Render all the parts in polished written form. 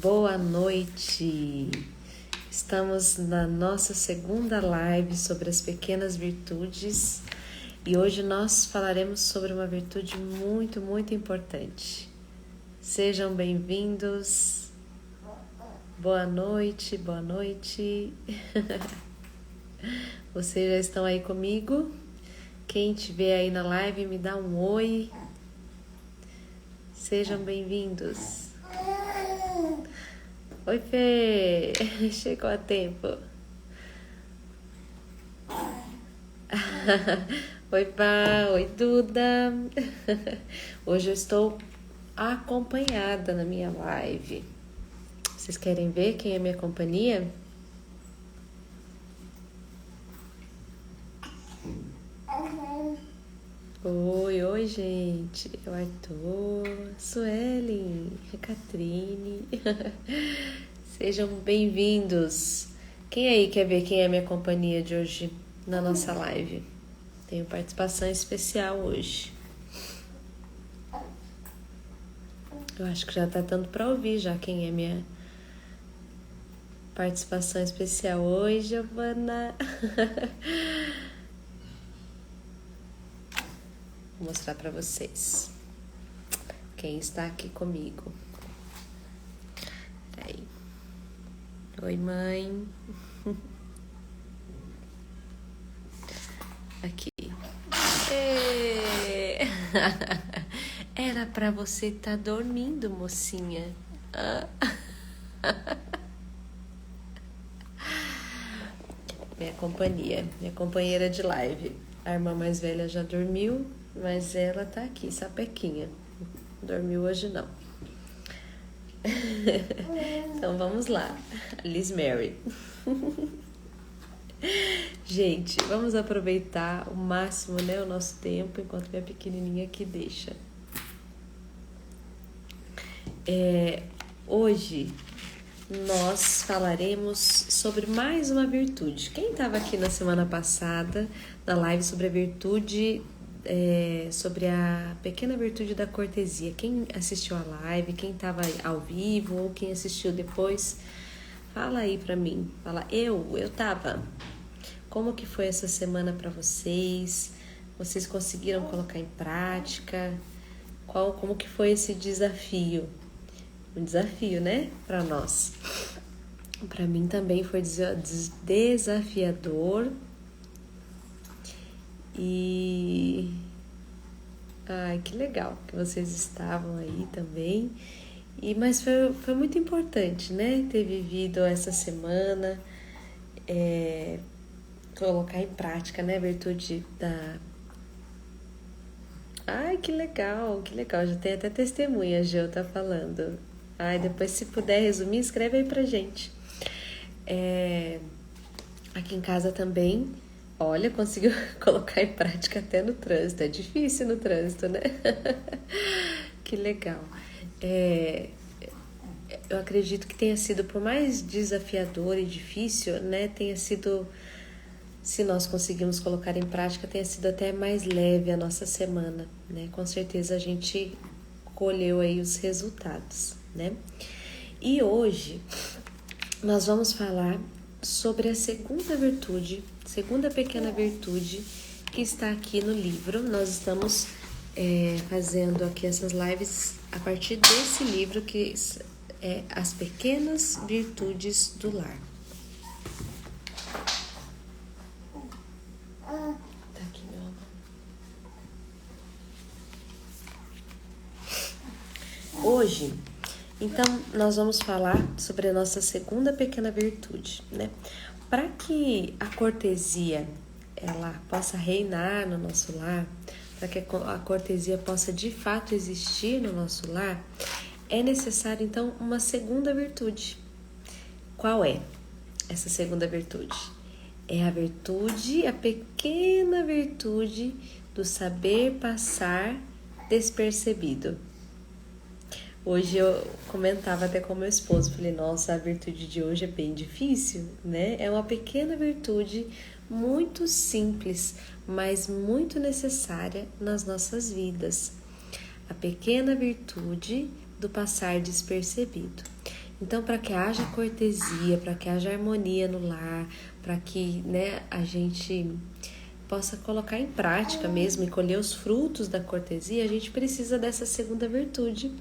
Boa noite! Estamos na nossa segunda live sobre as pequenas virtudes e hoje nós falaremos sobre uma virtude muito importante. Sejam bem-vindos! Boa noite! Vocês já estão aí comigo? Quem estiver aí na live, me dá um oi. Sejam bem-vindos! Oi, Fê! Chegou a tempo. Oi, Pá! Oi, Duda! Hoje eu estou acompanhada na minha live. Vocês querem ver quem é minha companhia? Oi, gente! É o Arthur, Suelen, a Catrine. Sejam bem-vindos. Quem aí quer ver quem é minha companhia de hoje na nossa live? Tenho participação especial hoje. Eu acho que já tá dando para ouvir já quem é minha participação especial. Oi, Giovana! Vou mostrar para vocês quem está aqui comigo. Aí. Oi, mãe. Aqui. Era para você estar dormindo, mocinha. Minha companheira de live. A irmã mais velha já dormiu, mas ela tá aqui, sapequinha. Dormiu hoje não. Então vamos lá. Liz Mary. Gente, vamos aproveitar o máximo, né, o nosso tempo, enquanto minha pequenininha aqui deixa. Hoje nós falaremos sobre mais uma virtude. Quem estava aqui na semana passada, na live sobre a virtude, sobre a pequena virtude da cortesia? Quem assistiu a live, quem estava ao vivo ou quem assistiu depois, fala aí pra mim. Fala, eu tava. Como que foi essa semana para vocês? Vocês conseguiram colocar em prática? Como que foi esse desafio? Um desafio, né, para nós. Para mim também foi desafiador. E ai, que legal que vocês estavam aí também. Mas foi muito importante, né, ter vivido essa semana, colocar em prática, né, a virtude da... Ai, que legal, já tem até testemunha, a Gil tá falando. Ai, depois se puder resumir, escreve aí pra gente. Aqui em casa também, olha, conseguiu colocar em prática até no trânsito. É difícil no trânsito, né? Que legal. Eu acredito que tenha sido, por mais desafiador e difícil, né, tenha sido, se nós conseguimos colocar em prática, tenha sido até mais leve a nossa semana, né? Com certeza a gente colheu aí os resultados, né? E hoje nós vamos falar sobre a segunda pequena virtude que está aqui no livro. Nós estamos fazendo aqui essas lives a partir desse livro que é As Pequenas Virtudes do Lar. Tá aqui, meu amor. Hoje, então, nós vamos falar sobre a nossa segunda pequena virtude, né? Para que a cortesia ela possa reinar no nosso lar, para que a cortesia possa de fato existir no nosso lar, é necessário então uma segunda virtude. Qual é essa segunda virtude? É a pequena virtude do saber passar despercebido. Hoje eu comentava até com meu esposo, falei, nossa, a virtude de hoje é bem difícil, né? É uma pequena virtude muito simples, mas muito necessária nas nossas vidas. A pequena virtude do passar despercebido. Então, para que haja cortesia, para que haja harmonia no lar, para que, né, a gente possa colocar em prática mesmo e colher os frutos da cortesia, a gente precisa dessa segunda virtude,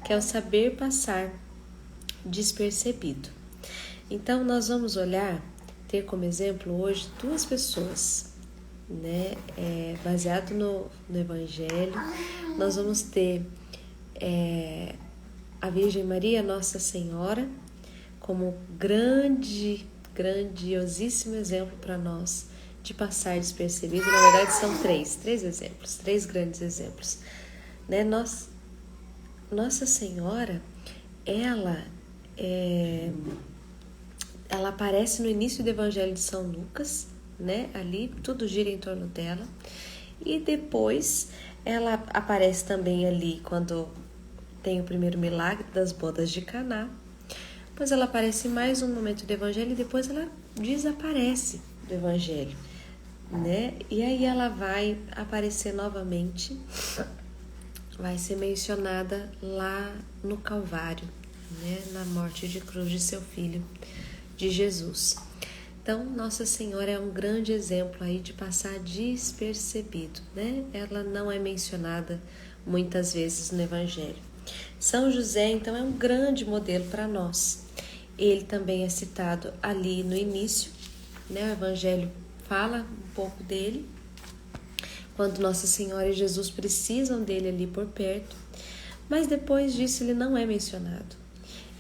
que é o saber passar despercebido. Então, nós vamos ter como exemplo hoje duas pessoas, né? Baseado no Evangelho, nós vamos ter a Virgem Maria, Nossa Senhora, como grandiosíssimo exemplo para nós de passar despercebido. Na verdade, são três exemplos, três grandes exemplos, né? Nossa Senhora, ela aparece no início do Evangelho de São Lucas, né? Ali tudo gira em torno dela. E depois ela aparece também ali quando tem o primeiro milagre das bodas de Caná. Depois ela aparece em mais um momento do Evangelho e depois ela desaparece do Evangelho, né? E aí ela vai aparecer novamente, vai ser mencionada lá no Calvário, né? Na morte de cruz de seu filho, de Jesus. Então, Nossa Senhora é um grande exemplo aí de passar despercebido, né? Ela não é mencionada muitas vezes no Evangelho. São José, então, é um grande modelo para nós. Ele também é citado ali no início, né? O Evangelho fala um pouco dele, quando Nossa Senhora e Jesus precisam dele ali por perto, mas depois disso ele não é mencionado.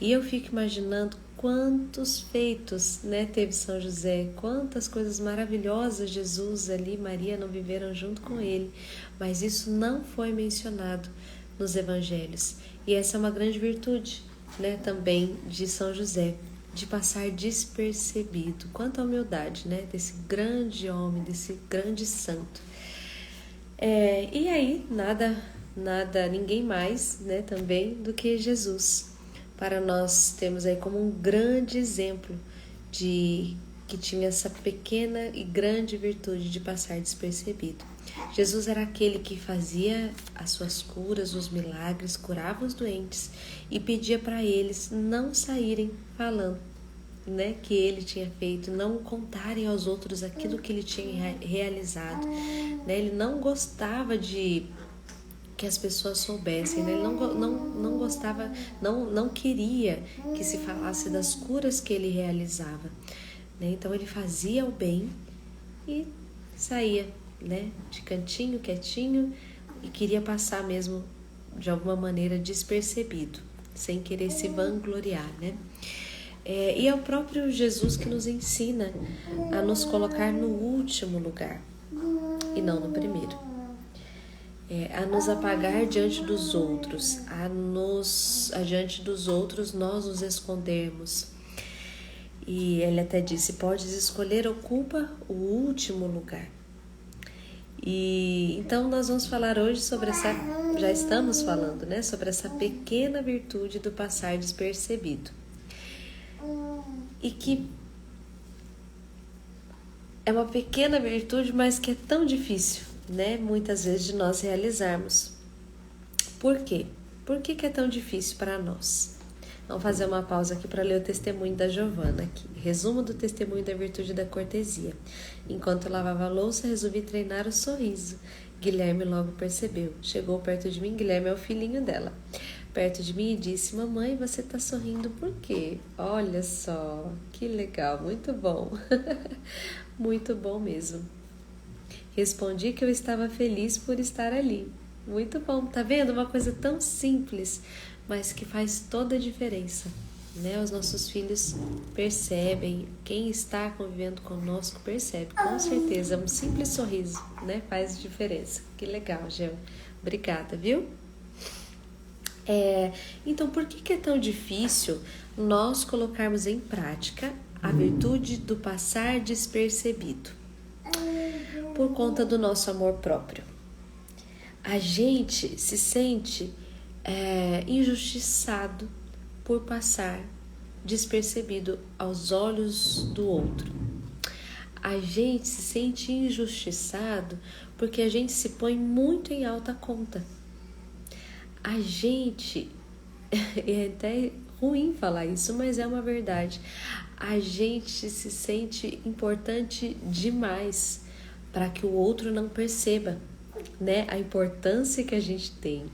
E eu fico imaginando quantos feitos, né, teve São José, quantas coisas maravilhosas Jesus ali, Maria não viveram junto com ele, mas isso não foi mencionado nos evangelhos. E essa é uma grande virtude, né, também de São José, de passar despercebido. Quanta humildade, né, desse grande homem, desse grande santo. E aí, ninguém mais, né, também do que Jesus. Para nós temos aí como um grande exemplo que tinha essa pequena e grande virtude de passar despercebido. Jesus era aquele que fazia as suas curas, os milagres, curava os doentes e pedia para eles não saírem falando, né, que ele tinha feito, não contarem aos outros aquilo que ele tinha realizado, né? Ele não gostava de que as pessoas soubessem, né? Ele não gostava, não queria que se falasse das curas que ele realizava, né? Então ele fazia o bem e saía, né, de cantinho, quietinho, e queria passar mesmo de alguma maneira despercebido, sem querer se vangloriar, né? E é o próprio Jesus que nos ensina a nos colocar no último lugar e não no primeiro. A nos apagar diante dos outros, diante dos outros nós nos escondermos. E ele até disse, podes escolher, ocupa o último lugar. E então nós vamos falar hoje sobre já estamos falando, né, sobre essa pequena virtude do passar despercebido. E que é uma pequena virtude, mas que é tão difícil, né, muitas vezes de nós realizarmos. Por quê? Por que é tão difícil para nós? Vamos fazer uma pausa aqui para ler o testemunho da Giovana aqui. Resumo do testemunho da virtude da cortesia. Enquanto eu lavava a louça, resolvi treinar o sorriso. Guilherme logo percebeu. Chegou perto de mim, Guilherme é o filhinho dela. Perto de mim e disse, mamãe, você está sorrindo por quê? Olha só, que legal, muito bom. Muito bom mesmo. Respondi que eu estava feliz por estar ali. Muito bom, tá vendo? Uma coisa tão simples, mas que faz toda a diferença, né? Os nossos filhos percebem, quem está convivendo conosco percebe, com certeza, um simples sorriso, né? Faz diferença. Que legal, Gel. Obrigada, viu? Então, por que é tão difícil nós colocarmos em prática a virtude do passar despercebido? Por conta do nosso amor próprio. A gente se sente injustiçado por passar despercebido aos olhos do outro. A gente se sente injustiçado porque a gente se põe muito em alta conta. A gente é até ruim falar isso, mas é uma verdade. A gente se sente importante demais para que o outro não perceba, né, a importância que a gente tem,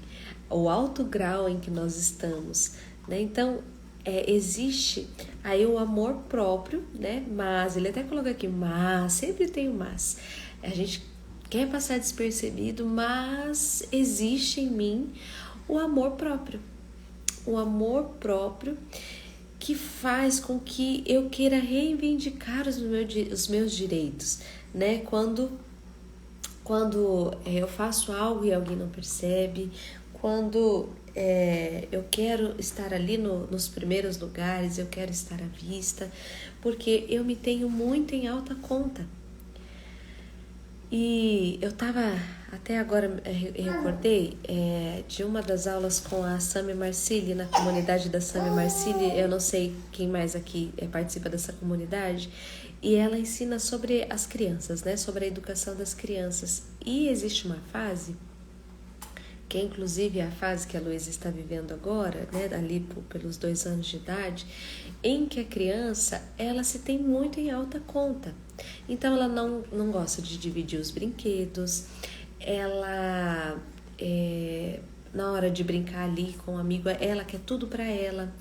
o alto grau em que nós estamos, né? Então, existe aí o amor próprio, né? Mas, ele até coloca aqui, mas, sempre tem o mas. A gente quer passar despercebido, mas existe em mim o amor próprio. O amor próprio que faz com que eu queira reivindicar os meus direitos, né? Quando eu faço algo e alguém não percebe, quando eu quero estar ali nos primeiros lugares, eu quero estar à vista, porque eu me tenho muito em alta conta. E eu estava, até agora recordei de uma das aulas com a Sami Marcilli, na comunidade da Sami Marcilli, eu não sei quem mais aqui participa dessa comunidade, e ela ensina sobre as crianças, né, sobre a educação das crianças. E existe uma fase, que inclusive é a fase que a Luísa está vivendo agora, né, ali pelos 2 anos de idade, em que a criança, ela se tem muito em alta conta. Então, ela não gosta de dividir os brinquedos, ela, na hora de brincar ali com um amigo, ela quer tudo para ela.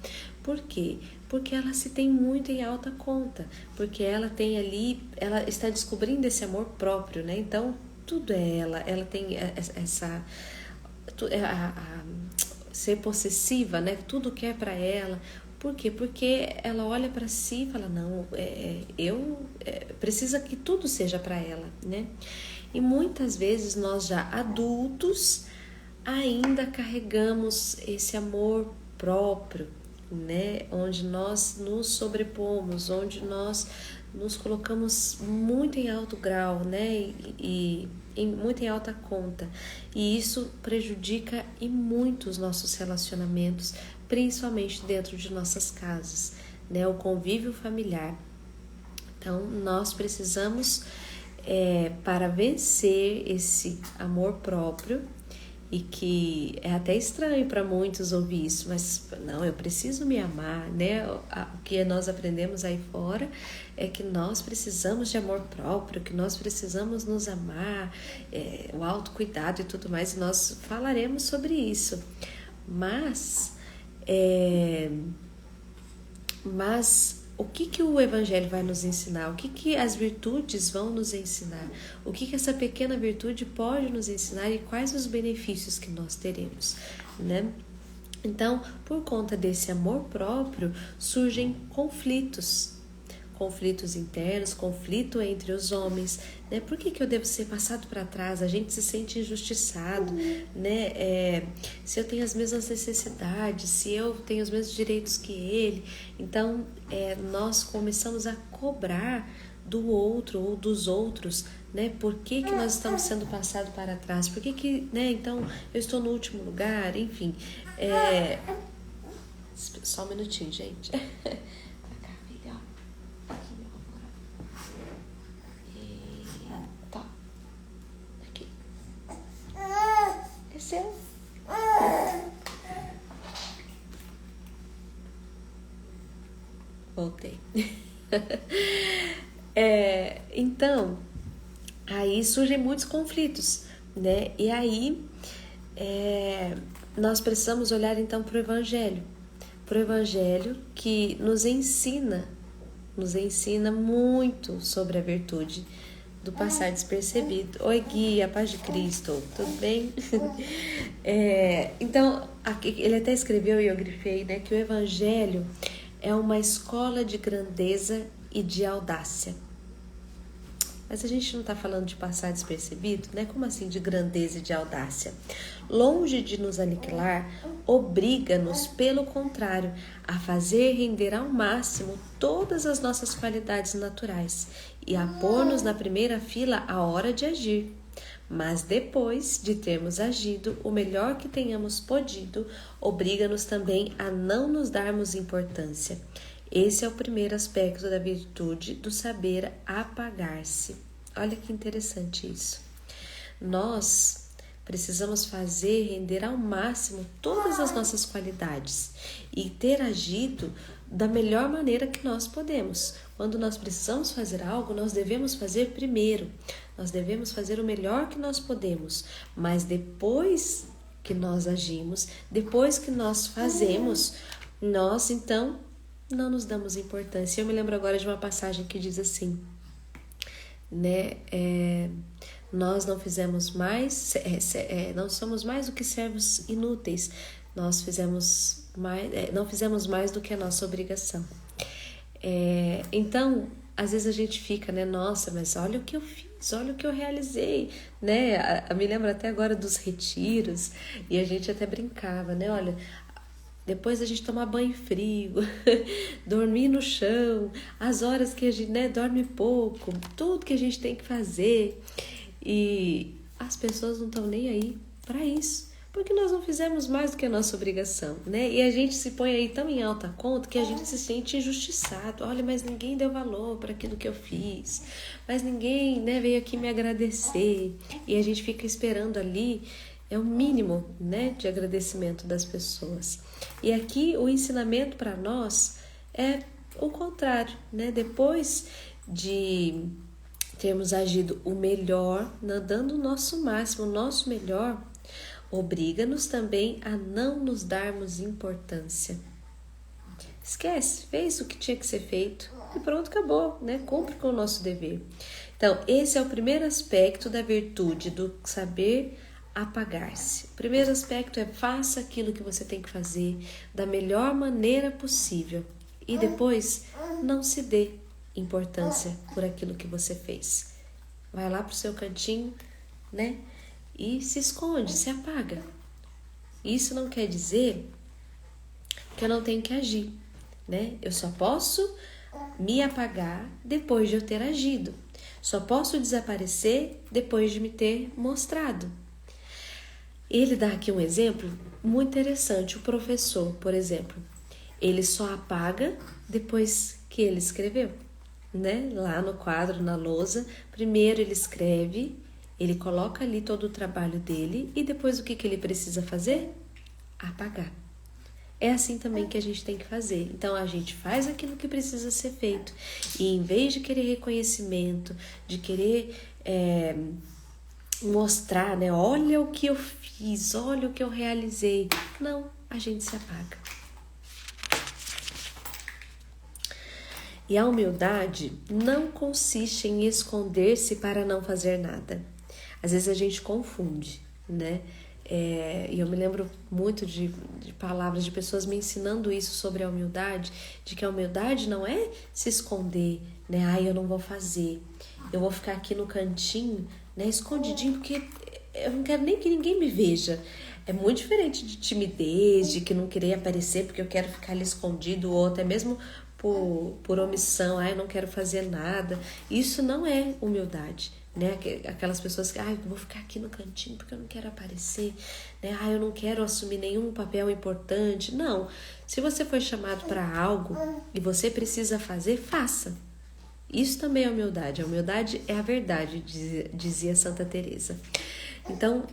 Por quê? Porque ela se tem muito em alta conta, porque ela tem ali, ela está descobrindo esse amor próprio, né? Então, tudo é ela tem essa... ser possessiva, né? Tudo que é para ela. Por quê? Porque ela olha para si e fala, não, precisa que tudo seja para ela, né? E muitas vezes nós já adultos ainda carregamos esse amor próprio, né? Onde nós nos sobrepomos, onde nós nos colocamos muito em alto grau, né? E muito em alta conta. E isso prejudica e muito os nossos relacionamentos, principalmente dentro de nossas casas, né? O convívio familiar. Então, nós precisamos, para vencer esse amor próprio, e que é até estranho para muitos ouvir isso, mas não, eu preciso me amar, né? O que nós aprendemos aí fora é que nós precisamos de amor próprio, que nós precisamos nos amar, o autocuidado e tudo mais, e nós falaremos sobre isso. Mas o que o Evangelho vai nos ensinar? O que as virtudes vão nos ensinar? O que essa pequena virtude pode nos ensinar e quais os benefícios que nós teremos, né? Então, por conta desse amor próprio, surgem conflitos internos, conflito entre os homens, né? Por que eu devo ser passado para trás? A gente se sente injustiçado, né? Se eu tenho as mesmas necessidades, se eu tenho os mesmos direitos que ele, então nós começamos a cobrar do outro ou dos outros, né? Por que nós estamos sendo passados para trás? Por que, né? Então, eu estou no último lugar, enfim. Só um minutinho, gente. Desceu. Voltei. Então, aí surgem muitos conflitos, né? E aí nós precisamos olhar então para o Evangelho que nos ensina muito sobre a virtude do passar despercebido. Oi, Gui, a paz de Cristo, tudo bem? Então, aqui, ele até escreveu e eu grifei, né, que o Evangelho é uma escola de grandeza e de audácia. Mas a gente não está falando de passar despercebido, né? Como assim de grandeza e de audácia? Longe de nos aniquilar, obriga-nos, pelo contrário, a fazer render ao máximo todas as nossas qualidades naturais e a pôr-nos na primeira fila à hora de agir. Mas depois de termos agido o melhor que tenhamos podido, obriga-nos também a não nos darmos importância. Esse é o primeiro aspecto da virtude do saber apagar-se. Olha que interessante isso. Nós precisamos fazer render ao máximo todas as nossas qualidades e ter agido da melhor maneira que nós podemos. Quando nós precisamos fazer algo, nós devemos fazer primeiro. Nós devemos fazer o melhor que nós podemos. Mas depois que nós agimos, depois que nós fazemos, nós então não nos damos importância. Eu me lembro agora de uma passagem que diz assim, né? Nós não fizemos mais, não somos mais do que servos inúteis. Nós não fizemos mais do que a nossa obrigação. Então, às vezes a gente fica, né? Nossa, mas olha o que eu fiz, olha o que eu realizei, né? Eu me lembro até agora dos retiros e a gente até brincava, né? Olha, depois a gente tomar banho frio, dormir no chão, as horas que a gente, né, dorme pouco, tudo que a gente tem que fazer. E as pessoas não estão nem aí para isso, porque nós não fizemos mais do que a nossa obrigação, né? E a gente se põe aí tão em alta conta que a gente se sente injustiçado. Olha, mas ninguém deu valor para aquilo que eu fiz, mas ninguém, né, veio aqui me agradecer. E a gente fica esperando ali o mínimo, né, de agradecimento das pessoas. E aqui o ensinamento para nós é o contrário, né? Depois de termos agido o melhor, dando o nosso máximo, o nosso melhor, obriga-nos também a não nos darmos importância. Esquece, fez o que tinha que ser feito e pronto, acabou, né? Cumpre com o nosso dever. Então, esse é o primeiro aspecto da virtude, do saber apagar-se. O primeiro aspecto é faça aquilo que você tem que fazer da melhor maneira possível e depois não se dê importância por aquilo que você fez. Vai lá pro seu cantinho, né? E se esconde, se apaga. Isso não quer dizer que eu não tenho que agir, né? Eu só posso me apagar depois de eu ter agido. Só posso desaparecer depois de me ter mostrado. Ele dá aqui um exemplo muito interessante. O professor, por exemplo, ele só apaga depois que ele escreveu, né? Lá no quadro, na lousa, primeiro ele escreve, ele coloca ali todo o trabalho dele e depois o que ele precisa fazer? Apagar. É assim também que a gente tem que fazer. Então a gente faz aquilo que precisa ser feito e em vez de querer reconhecimento, de querer mostrar, né? Olha o que eu fiz, olha o que eu realizei. Não, a gente se apaga. E a humildade não consiste em esconder-se para não fazer nada. Às vezes a gente confunde, né? E eu me lembro muito de palavras de pessoas me ensinando isso sobre a humildade, de que a humildade não é se esconder, né? Eu não vou fazer, eu vou ficar aqui no cantinho, né, escondidinho, porque eu não quero nem que ninguém me veja. É muito diferente de timidez, de que não querer aparecer porque eu quero ficar ali escondido, ou até mesmo por omissão, eu não quero fazer nada. Isso não é humildade, né? Aquelas pessoas que, eu vou ficar aqui no cantinho porque eu não quero aparecer, né? Eu não quero assumir nenhum papel importante. Não, se você foi chamado para algo e você precisa fazer, faça. Isso também é humildade. A humildade é a verdade, dizia Santa Teresa. Então,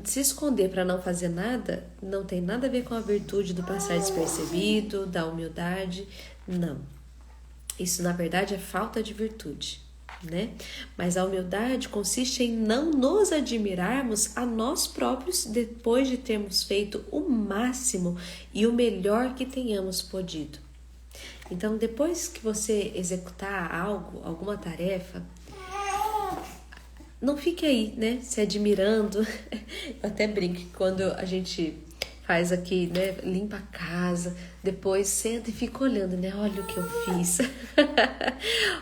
se esconder para não fazer nada não tem nada a ver com a virtude do passar despercebido, da humildade, não. Isso, na verdade, é falta de virtude, né? Mas a humildade consiste em não nos admirarmos a nós próprios depois de termos feito o máximo e o melhor que tenhamos podido. Então, depois que você executar algo, alguma tarefa, não fique aí, né, se admirando. Eu até brinco que quando a gente faz aqui, né, limpa a casa, depois senta e fica olhando, né, olha o que eu fiz.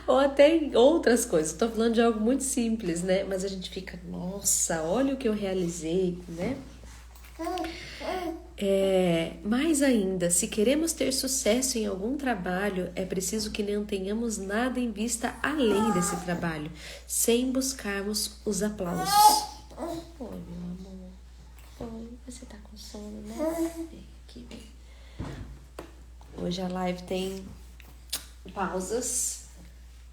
Ou até em outras coisas. Estou falando de algo muito simples, né, mas a gente fica, nossa, olha o que eu realizei, né. Mais ainda, se queremos ter sucesso em algum trabalho, é preciso que não tenhamos nada em vista além desse trabalho, sem buscarmos os aplausos. Oi, meu amor. Oi, você tá com sono, né? Vem aqui, vem. Hoje a live tem pausas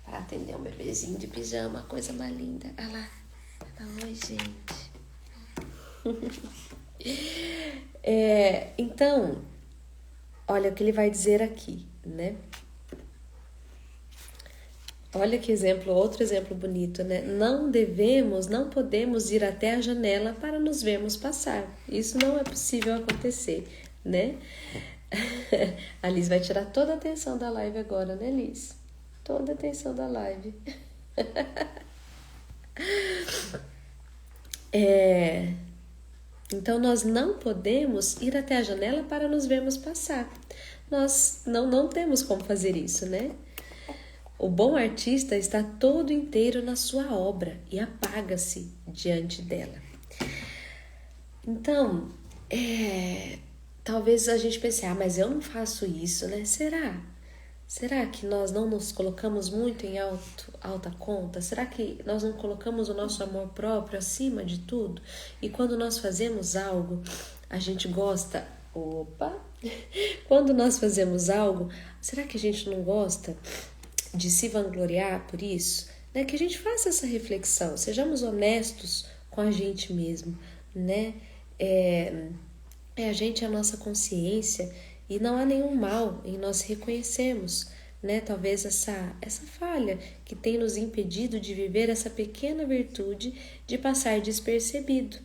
para atender um bebezinho de pijama, coisa mais linda. Olha lá. Oi, gente. Então, olha o que ele vai dizer aqui, né? Olha que exemplo, outro exemplo bonito, né? Não podemos ir até a janela para nos vermos passar. Isso não é possível acontecer, né? A Liz vai tirar toda a atenção da live agora, né, Liz? Toda a atenção da live. Então, nós não podemos ir até a janela para nos vermos passar. Nós não temos como fazer isso, né? O bom artista está todo inteiro na sua obra e apaga-se diante dela. Então, talvez a gente pense, mas eu não faço isso, né? Será? Será que nós não nos colocamos muito em alta conta? Será que nós não colocamos o nosso amor próprio acima de tudo? E quando nós fazemos algo, a gente gosta... Quando nós fazemos algo, será que a gente não gosta de se vangloriar por isso? Né? Que a gente faça essa reflexão, sejamos honestos com a gente mesmo, né? A gente é a nossa consciência e não há nenhum mal em nós reconhecermos, né? Talvez essa falha que tem nos impedido de viver essa pequena virtude de passar despercebido.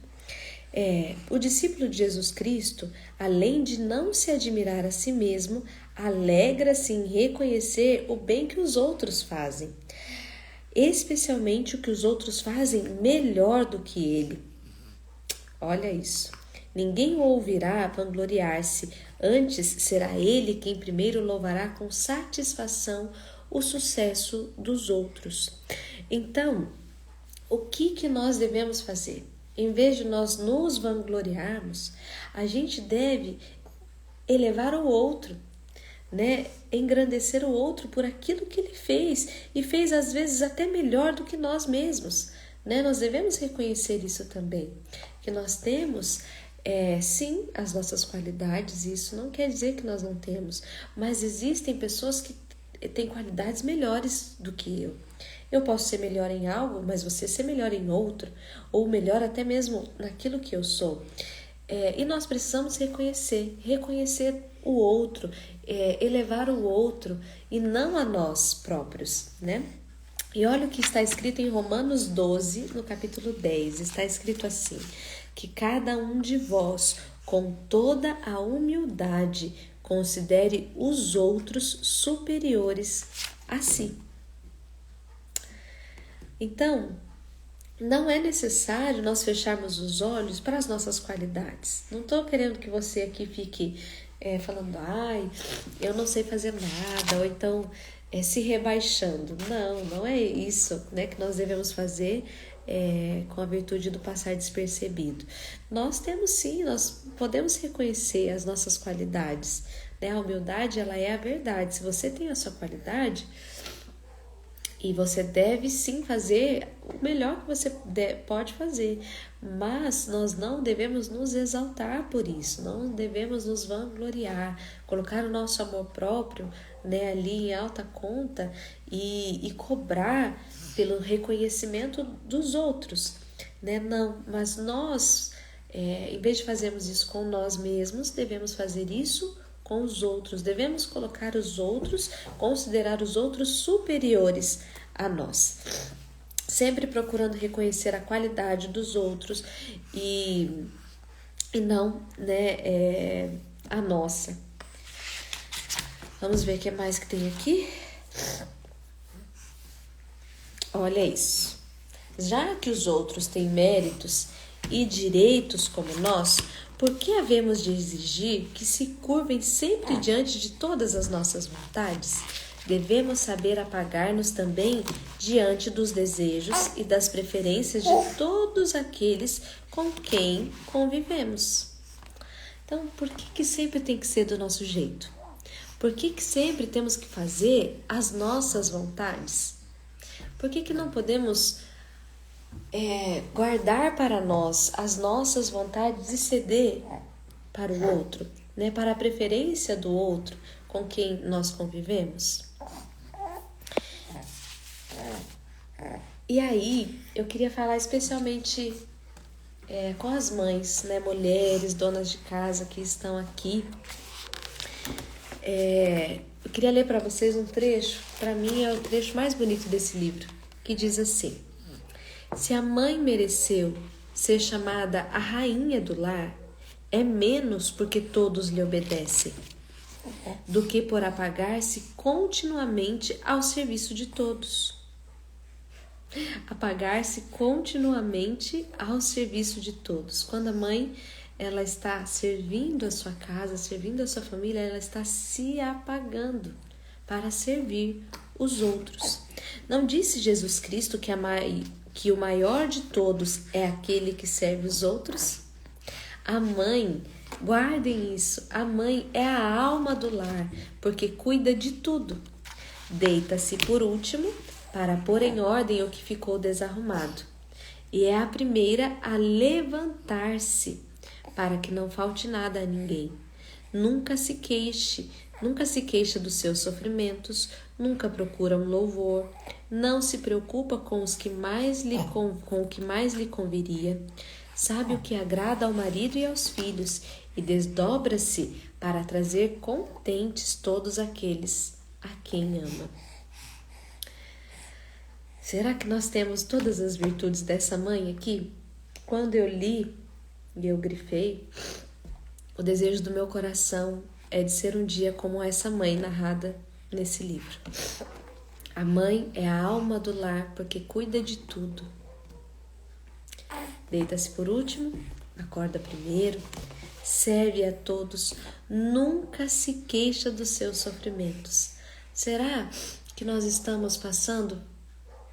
O discípulo de Jesus Cristo, além de não se admirar a si mesmo, alegra-se em reconhecer o bem que os outros fazem, especialmente o que os outros fazem melhor do que ele. Olha isso. Ninguém o ouvirá vangloriar-se, antes será ele quem primeiro louvará com satisfação o sucesso dos outros. Então, o que nós devemos fazer? Em vez de nós nos vangloriarmos, a gente deve elevar o outro, né? Engrandecer o outro por aquilo que ele fez, e fez às vezes até melhor do que nós mesmos, né? Nós devemos reconhecer isso também, que nós temos sim as nossas qualidades, e isso não quer dizer que nós não temos, mas existem pessoas que têm qualidades melhores do que eu. Eu posso ser melhor em algo, mas você ser melhor em outro, ou melhor até mesmo naquilo que eu sou. E nós precisamos reconhecer o outro, elevar o outro e não a nós próprios, né? E olha o que está escrito em Romanos 12, no capítulo 10, está escrito assim, que cada um de vós, com toda a humildade, considere os outros superiores a si. Então, não é necessário nós fecharmos os olhos para as nossas qualidades. Não estou querendo que você aqui fique falando, eu não sei fazer nada, ou então se rebaixando. Não é isso, né, que nós devemos fazer com a virtude do passar despercebido. Nós temos sim, nós podemos reconhecer as nossas qualidades, né? A humildade, ela é a verdade. Se você tem a sua qualidade... E você deve sim fazer o melhor que você pode fazer, mas nós não devemos nos exaltar por isso, não devemos nos vangloriar, colocar o nosso amor próprio, né, ali em alta conta e cobrar pelo reconhecimento dos outros, né? Não, mas nós, em vez de fazermos isso com nós mesmos, devemos fazer isso com os outros, devemos colocar os outros, considerar os outros superiores a nós, sempre procurando reconhecer a qualidade dos outros e não, né, a nossa. Vamos ver o que mais que tem aqui. Olha isso. Já que os outros têm méritos e direitos como nós, por que havemos de exigir que se curvem sempre diante de todas as nossas vontades? Devemos saber apagar-nos também diante dos desejos e das preferências de todos aqueles com quem convivemos. Então, por que sempre tem que ser do nosso jeito? Por que sempre temos que fazer as nossas vontades? Por que não podemos guardar para nós as nossas vontades e ceder para o outro, né? Para a preferência do outro com quem nós convivemos? E aí, eu queria falar especialmente com as mães, né, mulheres, donas de casa que estão aqui. Eu queria ler para vocês um trecho, para mim é o trecho mais bonito desse livro, que diz assim: se a mãe mereceu ser chamada a rainha do lar, é menos porque todos lhe obedecem, do que por apagar-se continuamente ao serviço de todos. Apagar-se continuamente ao serviço de todos. Quando a mãe ela está servindo a sua casa, servindo a sua família, ela está se apagando para servir os outros. Não disse Jesus Cristo que o maior de todos é aquele que serve os outros? A mãe, guardem isso, a mãe é a alma do lar, porque cuida de tudo. Deita-se por último para pôr em ordem o que ficou desarrumado. E é a primeira a levantar-se, para que não falte nada a ninguém. Nunca se queixa dos seus sofrimentos, nunca procura um louvor, não se preocupa com o que mais lhe conviria. Sabe o que agrada ao marido e aos filhos, e desdobra-se para trazer contentes todos aqueles a quem ama. Será que nós temos todas as virtudes dessa mãe aqui? Quando eu li e eu grifei, o desejo do meu coração é de ser um dia como essa mãe narrada nesse livro. A mãe é a alma do lar porque cuida de tudo. Deita-se por último, acorda primeiro, serve a todos, nunca se queixa dos seus sofrimentos. Será que nós estamos passando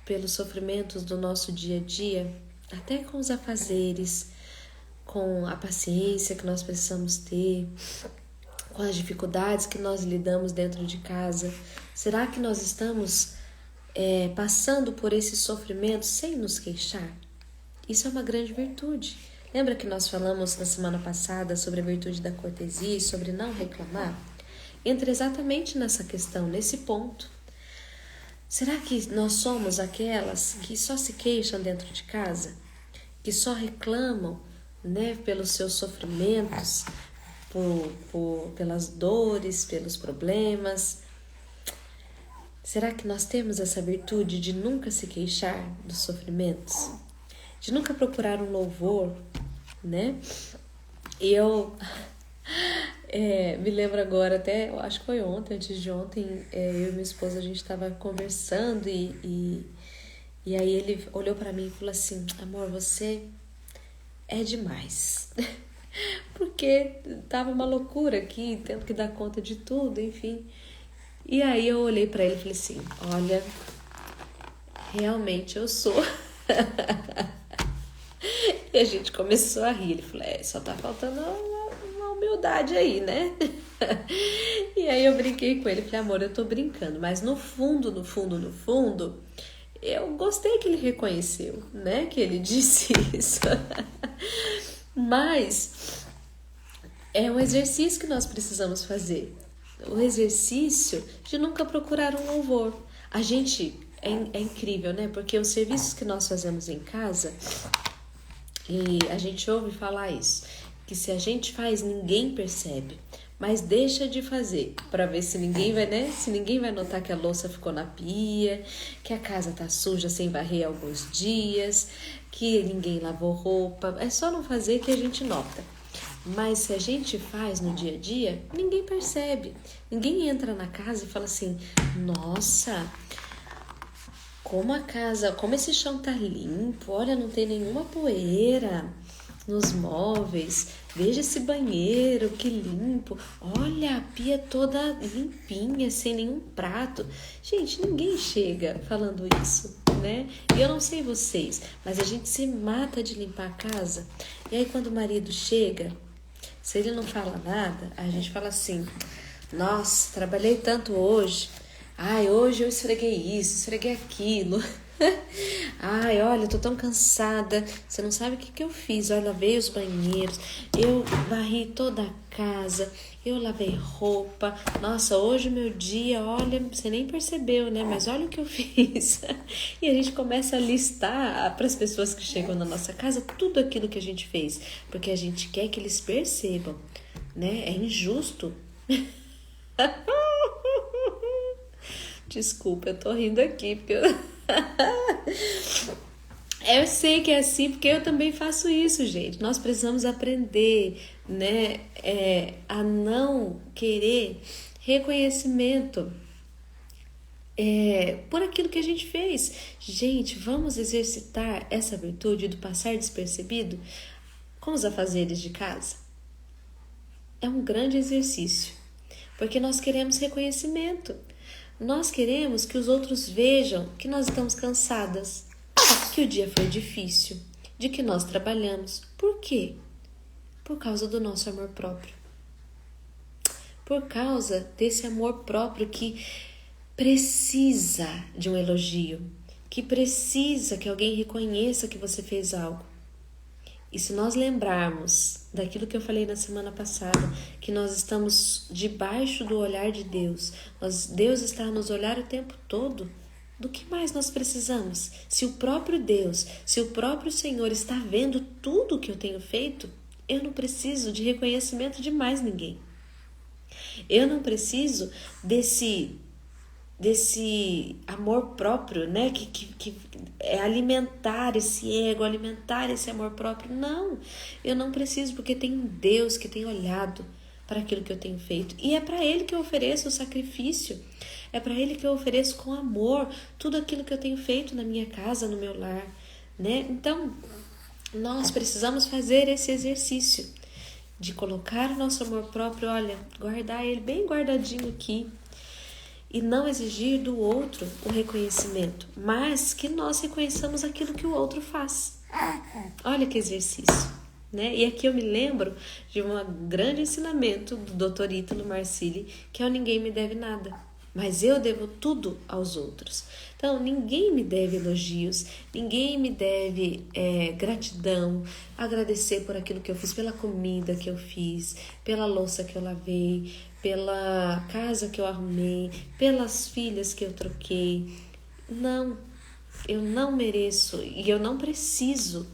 pelos sofrimentos do nosso dia a dia, até com os afazeres, com a paciência que nós precisamos ter, com as dificuldades que nós lidamos dentro de casa? Será que nós estamos passando por esses sofrimentos sem nos queixar? Isso é uma grande virtude. Lembra que nós falamos na semana passada sobre a virtude da cortesia e sobre não reclamar? Entra exatamente nessa questão, nesse ponto. Será que nós somos aquelas que só se queixam dentro de casa? Que só reclamam, né, pelos seus sofrimentos, pelas dores, pelos problemas? Será que nós temos essa virtude de nunca se queixar dos sofrimentos? De nunca procurar um louvor, né? E eu me lembro agora, até, eu acho que foi ontem, antes de ontem, eu e minha esposa, a gente estava conversando e aí ele olhou para mim e falou assim: amor, você é demais. Porque tava uma loucura aqui, tendo que dar conta de tudo, enfim. E aí eu olhei para ele e falei assim: olha, realmente eu sou. E a gente começou a rir. Ele falou: só tá faltando uma humildade aí, né? E aí eu brinquei com ele, falei: amor, eu tô brincando, mas no fundo, eu gostei que ele reconheceu, né? Que ele disse isso. Mas é um exercício que nós precisamos fazer. O exercício de nunca procurar um louvor. A gente é incrível, né? Porque os serviços que nós fazemos em casa, e a gente ouve falar isso, que se a gente faz, ninguém percebe, mas deixa de fazer para ver se ninguém vai, né? Se ninguém vai notar que a louça ficou na pia, que a casa tá suja sem varrer há alguns dias, que ninguém lavou roupa. É só não fazer que a gente nota. Mas se a gente faz no dia a dia, ninguém percebe. Ninguém entra na casa e fala assim: nossa, como esse chão tá limpo, olha, não tem nenhuma poeira nos móveis, veja esse banheiro, que limpo, olha a pia toda limpinha, sem nenhum prato. Gente, ninguém chega falando isso, né? E eu não sei vocês, mas a gente se mata de limpar a casa. E aí quando o marido chega, se ele não fala nada, a gente fala assim: nossa, trabalhei tanto hoje. Ai, hoje eu esfreguei isso, esfreguei aquilo. Ai, olha, eu tô tão cansada. Você não sabe o que eu fiz. Olha, lavei os banheiros, eu varri toda a casa, eu lavei roupa. Nossa, hoje o meu dia, olha, você nem percebeu, né? Mas olha o que eu fiz. E a gente começa a listar para as pessoas que chegam na nossa casa tudo aquilo que a gente fez, porque a gente quer que eles percebam, né? É injusto. Desculpa, eu tô rindo aqui, porque eu sei que é assim, porque eu também faço isso, gente. Nós precisamos aprender, né, a não querer reconhecimento por aquilo que a gente fez. Gente, vamos exercitar essa virtude do passar despercebido com os afazeres de casa. É um grande exercício, porque nós queremos reconhecimento. Nós queremos que os outros vejam que nós estamos cansadas, que o dia foi difícil, de que nós trabalhamos. Por quê? Por causa do nosso amor próprio. Por causa desse amor próprio que precisa de um elogio, que precisa que alguém reconheça que você fez algo. E se nós lembrarmos daquilo que eu falei na semana passada, que nós estamos debaixo do olhar de Deus, Deus está a nos olhar o tempo todo, do que mais nós precisamos? Se o próprio Deus, se o próprio Senhor está vendo tudo o que eu tenho feito, eu não preciso de reconhecimento de mais ninguém. Eu não preciso desse amor próprio, né? Que é alimentar esse ego, alimentar esse amor próprio. Não, eu não preciso, porque tem um Deus que tem olhado para aquilo que eu tenho feito. E é para Ele que eu ofereço o sacrifício. É para Ele que eu ofereço com amor tudo aquilo que eu tenho feito na minha casa, no meu lar, né? Então, nós precisamos fazer esse exercício de colocar o nosso amor próprio, olha, guardar ele bem guardadinho aqui, e não exigir do outro o reconhecimento, mas que nós reconheçamos aquilo que o outro faz. Olha que exercício, né? E aqui eu me lembro de um grande ensinamento do Dr. Ítalo Marcilli, que é o ninguém me deve nada, mas eu devo tudo aos outros. Então, ninguém me deve elogios, ninguém me deve gratidão, agradecer por aquilo que eu fiz, pela comida que eu fiz, pela louça que eu lavei, pela casa que eu arrumei, pelas filhas que eu troquei. Não, eu não mereço e eu não preciso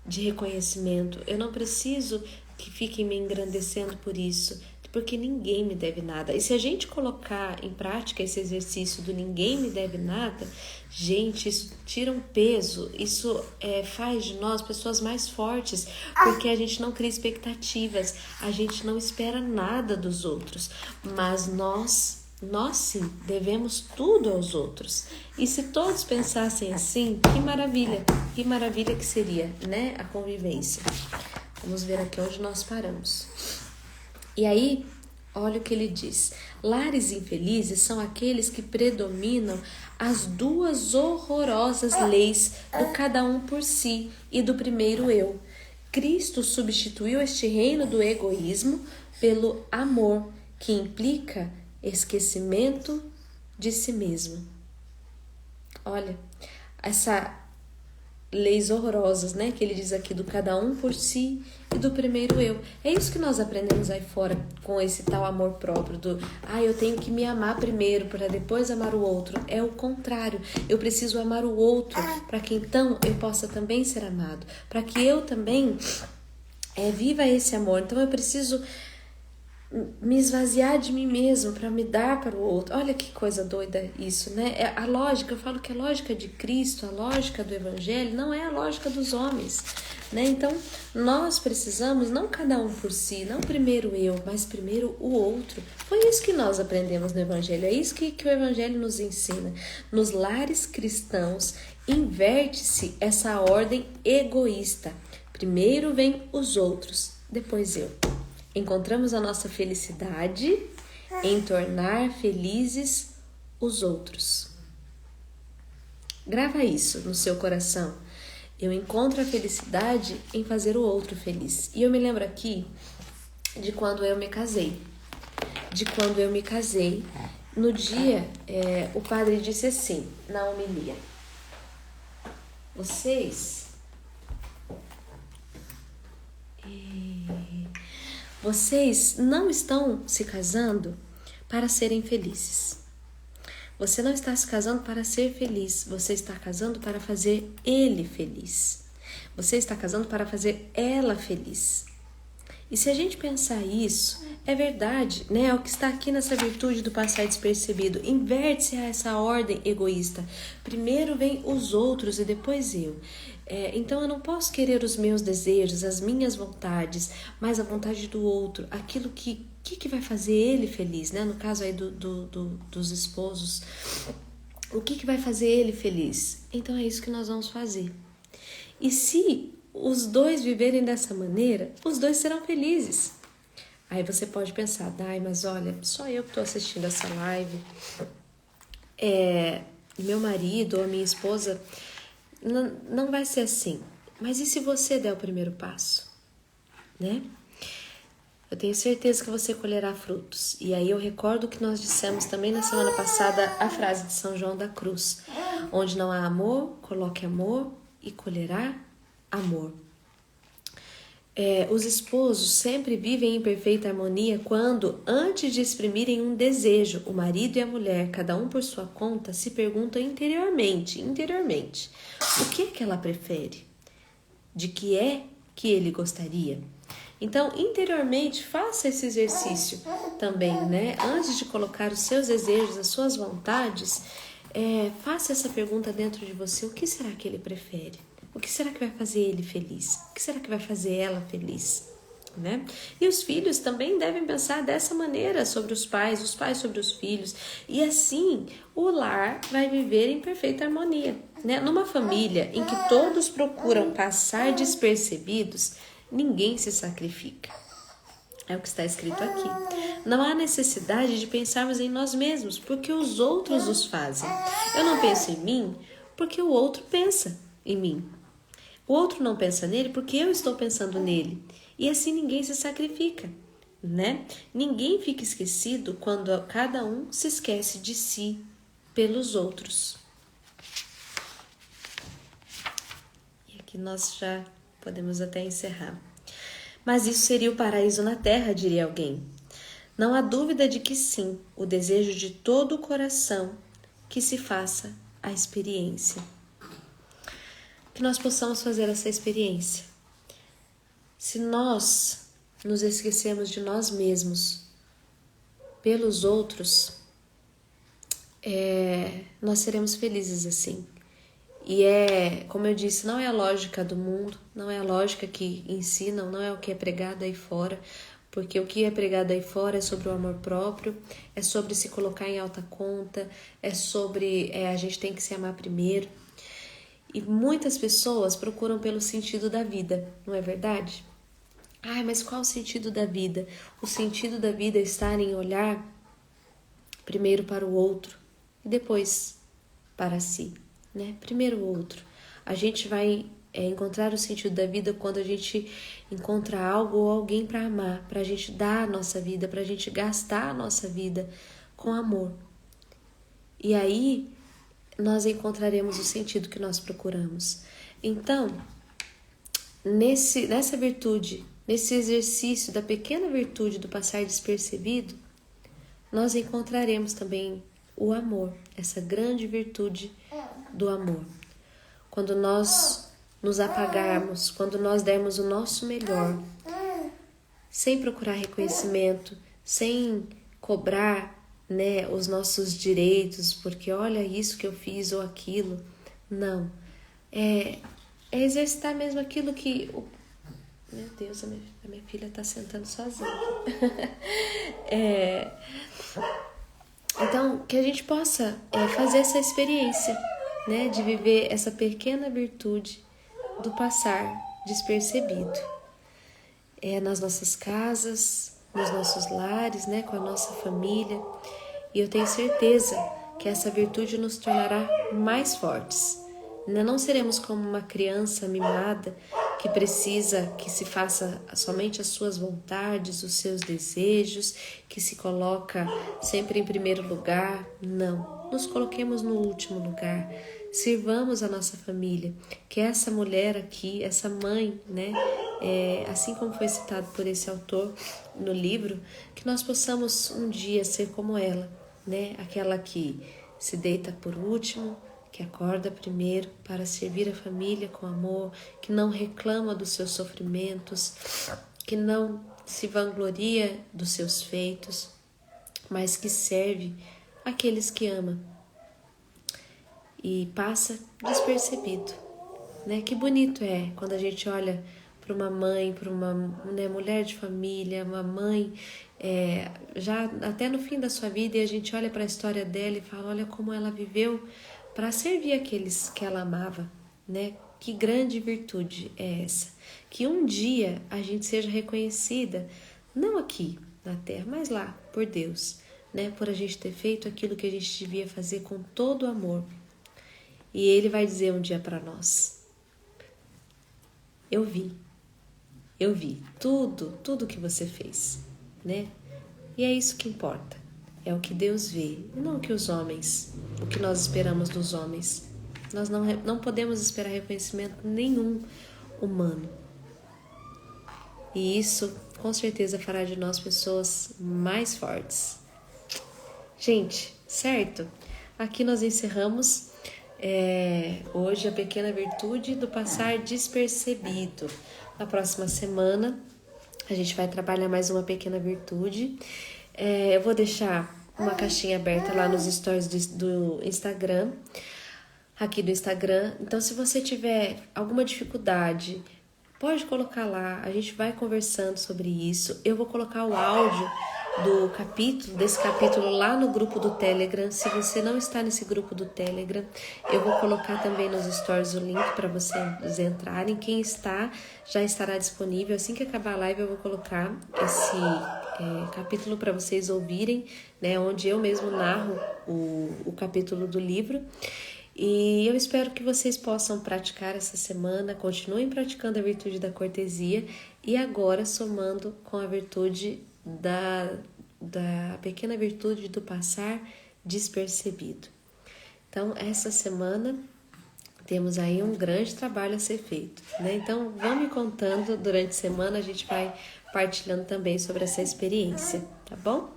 de reconhecimento, eu não preciso que fiquem me engrandecendo por isso, porque ninguém me deve nada. E se a gente colocar em prática esse exercício do ninguém me deve nada, gente, isso tira um peso, isso faz de nós pessoas mais fortes, porque a gente não cria expectativas, a gente não espera nada dos outros, mas nós sim, devemos tudo aos outros. E se todos pensassem assim, que maravilha que seria, né, a convivência. Vamos ver aqui onde nós paramos. E aí, olha o que ele diz. Lares infelizes são aqueles que predominam as duas horrorosas leis do cada um por si e do primeiro eu. Cristo substituiu este reino do egoísmo pelo amor, que implica esquecimento de si mesmo. Olha, essa leis horrorosas, né, que ele diz aqui, do cada um por si e do primeiro eu. É isso que nós aprendemos aí fora com esse tal amor próprio do, eu tenho que me amar primeiro para depois amar o outro. É o contrário, eu preciso amar o outro para que então eu possa também ser amado, para que eu também viva esse amor. Então eu preciso me esvaziar de mim mesmo para me dar para o outro. Olha que coisa doida isso, né? A lógica, eu falo que a lógica de Cristo, a lógica do Evangelho, não é a lógica dos homens, né? Então, nós precisamos, não cada um por si, não primeiro eu, mas primeiro o outro. Foi isso que nós aprendemos no Evangelho, é isso que o Evangelho nos ensina. Nos lares cristãos, inverte-se essa ordem egoísta. Primeiro vem os outros, depois eu. Encontramos a nossa felicidade em tornar felizes os outros. Grava isso no seu coração. Eu encontro a felicidade em fazer o outro feliz. E eu me lembro aqui de quando eu me casei. No dia, o padre disse assim, na homilia: Vocês, vocês não estão se casando para serem felizes. Você não está se casando para ser feliz. Você está casando para fazer ele feliz. Você está casando para fazer ela feliz. E se a gente pensar isso, é verdade, né? É o que está aqui nessa virtude do passar despercebido. Inverte-se essa ordem egoísta. Primeiro vem os outros e depois eu. Então eu não posso querer os meus desejos, as minhas vontades, mas a vontade do outro, aquilo que vai fazer ele feliz, né? No caso aí dos esposos, o que vai fazer ele feliz? Então é isso que nós vamos fazer. E se os dois viverem dessa maneira, os dois serão felizes. Aí você pode pensar, Dai, mas olha, só eu que estou assistindo essa live, meu marido ou a minha esposa, não vai ser assim. Mas e se você der o primeiro passo, né? Eu tenho certeza que você colherá frutos. E aí eu recordo que nós dissemos também na semana passada a frase de São João da Cruz, onde não há amor, coloque amor e colherá amor. Os esposos sempre vivem em perfeita harmonia quando, antes de exprimirem um desejo, o marido e a mulher, cada um por sua conta, se perguntam interiormente, o que é que ela prefere? De que é que ele gostaria? Então, interiormente, faça esse exercício também, né? Antes de colocar os seus desejos, as suas vontades, faça essa pergunta dentro de você, o que será que ele prefere? O que será que vai fazer ele feliz? O que será que vai fazer ela feliz? Né? E os filhos também devem pensar dessa maneira sobre os pais sobre os filhos. E assim, o lar vai viver em perfeita harmonia. Né? Numa família em que todos procuram passar despercebidos, ninguém se sacrifica. É o que está escrito aqui. Não há necessidade de pensarmos em nós mesmos, porque os outros os fazem. Eu não penso em mim, porque o outro pensa em mim. O outro não pensa nele porque eu estou pensando nele. E assim ninguém se sacrifica, né? Ninguém fica esquecido quando cada um se esquece de si pelos outros. E aqui nós já podemos até encerrar. Mas isso seria o paraíso na terra, diria alguém. Não há dúvida de que sim, o desejo de todo o coração que se faça a experiência. Que nós possamos fazer essa experiência. Se nós nos esquecemos de nós mesmos pelos outros, nós seremos felizes assim. E como eu disse, não é a lógica do mundo, não é a lógica que ensinam, não é o que é pregado aí fora, porque o que é pregado aí fora é sobre o amor próprio, é sobre se colocar em alta conta, é sobre a gente tem que se amar primeiro. E muitas pessoas procuram pelo sentido da vida, não é verdade? Mas qual o sentido da vida? O sentido da vida é estar em olhar primeiro para o outro e depois para si, né? Primeiro o outro. A gente vai encontrar o sentido da vida quando a gente encontra algo ou alguém para amar, para a gente dar a nossa vida, para a gente gastar a nossa vida com amor. E aí nós encontraremos o sentido que nós procuramos. Então, nessa virtude, nesse exercício da pequena virtude do passar despercebido, nós encontraremos também o amor, essa grande virtude do amor. Quando nós nos apagarmos, quando nós dermos o nosso melhor, sem procurar reconhecimento, sem cobrar, né, os nossos direitos, porque olha isso que eu fiz ou aquilo. Não. É exercitar mesmo aquilo que... Meu Deus, a minha filha está sentando sozinha. Então, que a gente possa fazer essa experiência, né, de viver essa pequena virtude do passar despercebido. Nas nossas casas, nos nossos lares, né, com a nossa família. E eu tenho certeza que essa virtude nos tornará mais fortes. Não seremos como uma criança mimada que precisa que se faça somente as suas vontades, os seus desejos, que se coloca sempre em primeiro lugar. Não, nos coloquemos no último lugar. sirvamos a nossa família, que essa mulher aqui, essa mãe, né, assim como foi citado por esse autor no livro, que nós possamos um dia ser como ela, né, aquela que se deita por último, que acorda primeiro para servir a família com amor, que não reclama dos seus sofrimentos, que não se vangloria dos seus feitos, mas que serve aqueles que ama e passa despercebido, né? Que bonito é quando a gente olha para uma mãe, para uma, né, mulher de família, uma mãe já até no fim da sua vida, e a gente olha para a história dela e fala, olha como ela viveu para servir aqueles que ela amava, né? Que grande virtude é essa? Que um dia a gente seja reconhecida, não aqui na terra, mas lá, por Deus, né? Por a gente ter feito aquilo que a gente devia fazer com todo o amor. E Ele vai dizer um dia para nós, eu vi tudo que você fez, né? E é isso que importa, é o que Deus vê, não o que os homens, o que nós esperamos dos homens. Nós não podemos esperar reconhecimento nenhum humano. E isso, com certeza, fará de nós pessoas mais fortes. Gente, certo? Aqui nós encerramos hoje a pequena virtude do passar despercebido. Na próxima semana, a gente vai trabalhar mais uma pequena virtude. Eu vou deixar uma caixinha aberta lá nos stories do Instagram, aqui do Instagram. Então, se você tiver alguma dificuldade, pode colocar lá, a gente vai conversando sobre isso. Eu vou colocar o áudio desse capítulo lá no grupo do Telegram. Se você não está nesse grupo do Telegram, eu vou colocar também nos stories o link para vocês entrarem. Quem está, já estará disponível. Assim que acabar a live, eu vou colocar esse capítulo para vocês ouvirem, né, onde eu mesmo narro o capítulo do livro. E eu espero que vocês possam praticar essa semana, continuem praticando a virtude da cortesia e agora somando com a virtude da pequena virtude do passar despercebido. Então, essa semana temos aí um grande trabalho a ser feito, né? Então, vão me contando durante a semana, a gente vai partilhando também sobre essa experiência, tá bom?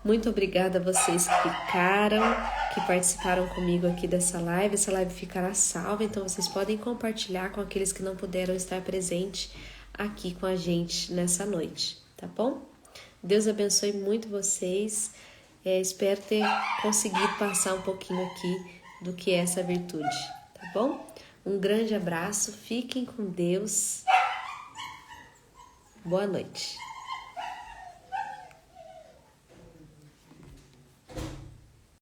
Muito obrigada a vocês que ficaram, que participaram comigo aqui dessa live. Essa live ficará salva, então vocês podem compartilhar com aqueles que não puderam estar presentes aqui com a gente nessa noite, tá bom? Deus abençoe muito vocês. Espero ter conseguido passar um pouquinho aqui do que é essa virtude, tá bom? Um grande abraço, fiquem com Deus. Boa noite.